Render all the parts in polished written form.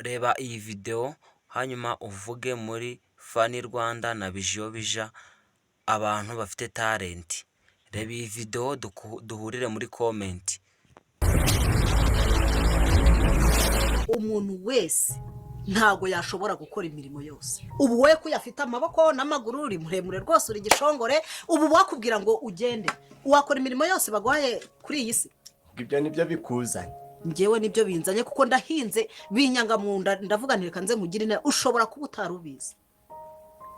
reba iyi video hanyuma uvuge muri Funny Rwanda na Bijobija abantu bafite talent. Reba iyi video duhurire muri comment. Umuntu wese ntago yashobora gukora imirimo yose. Ubu we ko yafite amaboko n'amaguru uri muremure rwose uri gishongore, ubu wakubwira ngo ugende wakora imirimo yose bagwaye kuri iyi si. Ibyo nibyo bikuzanye. Njyewe nibyo binzanye kuko ndahinze binyanga mu nda, ndavuga nti reka nze nkugirine ushobora kuba utarubizi.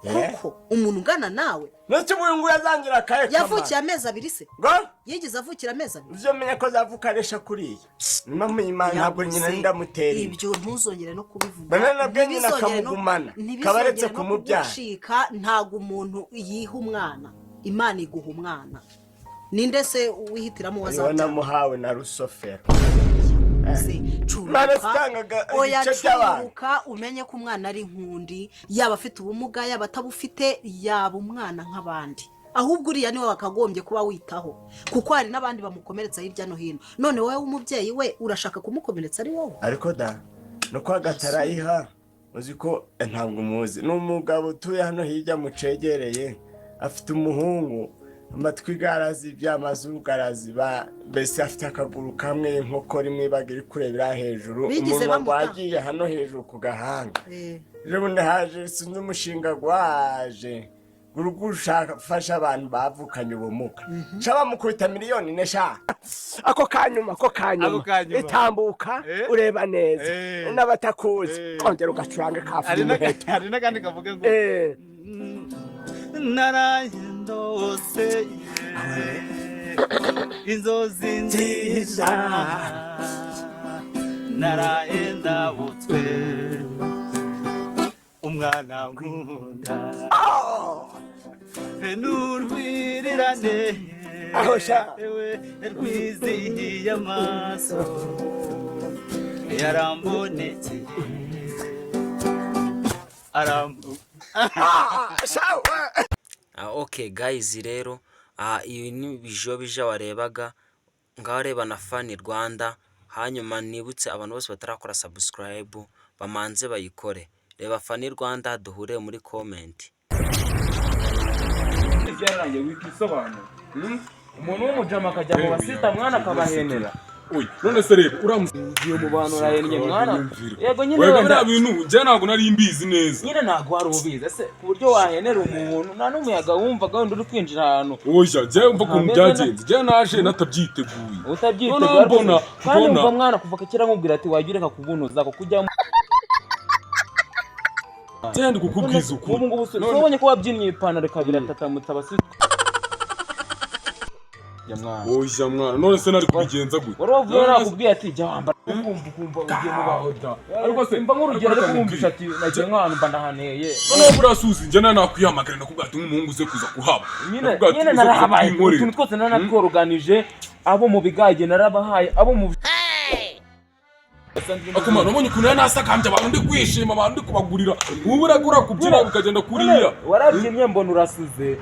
Kuko umuntu ungana nawe n'icyo ngo yazangira kaye yavukiye amezi abiri se ngo yigize avukira amezi abiri. Ivyo menye ko zavukaresha kuriya mama Imana ntabwo nyina ndamutera ibyo ntuzongere no kubivuga. Bana nabwo nyina kamugumana kabaretse kumubyara. Ntago umuntu yiha umwana, Imana iguha umwana. Ninde se wihitiramo wazabyara? Niwe namuhawe na Rusofero. Curuka umenye ko umwana ari nkundi, yaba afite ubumuga yaba atabufite, yaba umwana nk'abandi. Ahubwo uriya niwe wakagombye kuba witaho kuko hari n'abandi bamukomeretsa hirya no hino. None wowe umubyeyi we urashaka kumukomeretsa ari wowe? Ariko da no kwa gatarayiha uzi ko ntabwo muzi n'umugabo tuye hano hirya mucegereye afite umuhungu amatwi garazi by'amazuru garazi ba bese afite akaguru kamwe inkoko rimwe bagiri kurebera hejuru umuntu wagiye hano hejuru ku gahanga. Rero ndahaje sinzi umushinga gwaje gurugushaka fasha abantu bavukanye ubumuga shaba mukubita miliyoni nesha ako kanyuma itambuka ureba neza n'abatakuzi ongera ugacuranga kafu ari n'akandi kavuga ngo narayendose inzozi nziza narayenda butwe umwana nkunda nurwirirane ewe rwizihiye amaso yarambonetse Okay guys, rero iyi ni Bijobija warebaga ngaho reba na Funny Rwanda. Hanyuma nibutse abantu bose batarakora subscribe bamanze bayikore. Reba Funny Rwanda duhure muri comment. Byarangiye wikisobanura umuntu w'umujama akajya mu basita mwana akabahenera. Oyi none se reba uramugiye mu bantu urahennye mwana. Yego nyine wega bintu je ntago nari imbizi neza. Nyine ntago wari ubizi ese ku buryo wahenera umuntu nta n'umuyaga wumva gahunda uri kwinjira ahantu. Oya je umva ko byagenze je naje natabyiteguye. Utabyiteguye mbona umva mwana kuva kera nkubwira ati wagireka kubunoza ko kujya Tende kukubwiza uko. Ubu ngubu ubonye ko wabyinnye ipantaro kabira tatamutsa abasita. Oya mwana none se nari kubigenza gute? Waravuye nakubwiye ati jya wambara kumva ugiye mu bahoda. Ariko se mba nk'urugero rwo kumvisha ati nagiye nk'ahantu mba ndahaneye. None burasuzi nje nakwihamagara nakubwira ati nk'umuhungu uze kuza kuhaba. Nyine narahabaye utuntu twose nanatworuganije abo mu bigage narabahaye abo mu Akumana ubonye kuntu nasakambye abantu ndi kwishima abantu ndi kubagurira ubura gura kubyina bikagenda kuriya warabyimye mbona urasuze.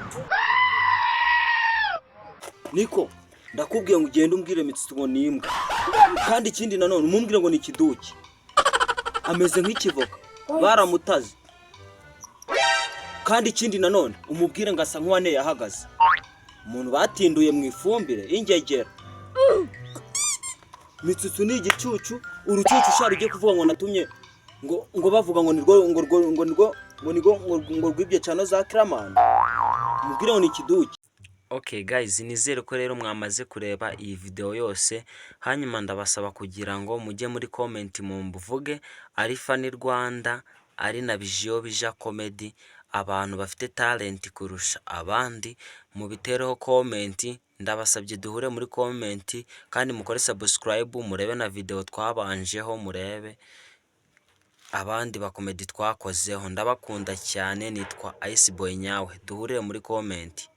Niko ndakubwiye ngo ugende umbwire Mitsutsu ngo nimbwa kandi ikindi nanone umumbwire ngo ni kiduki ameze nk'ikivoka baramutaze kandi ikindi nanone umubwire ngo asa nk'uwaneye ahagaze umuntu batinduye mu ifumbire ingegera. Mitsutsu ni igicucu urucucu shari ugiye kuvuga ngo natumye ngo bavuga ngo ngo rwibye cyane za Kramana umubwire ngo ni kiduki. Okay guys, nizere ko rero mwamaze kureba iyi video yose. Hanyuma ndabasaba kugira ngo mujye muri comment mumvuge ari Funny Rwanda ari na Bijobija comedy abantu bafite talent kurusha abandi mubitereho comment. Ndabasabye duhure muri comment kandi mukore subscribe murebe na video twabanjeho murebe abandi bakomedi twakozeho. Ndabakunda cyane, nitwa Ice Boy nyawe. Duhure muri comment.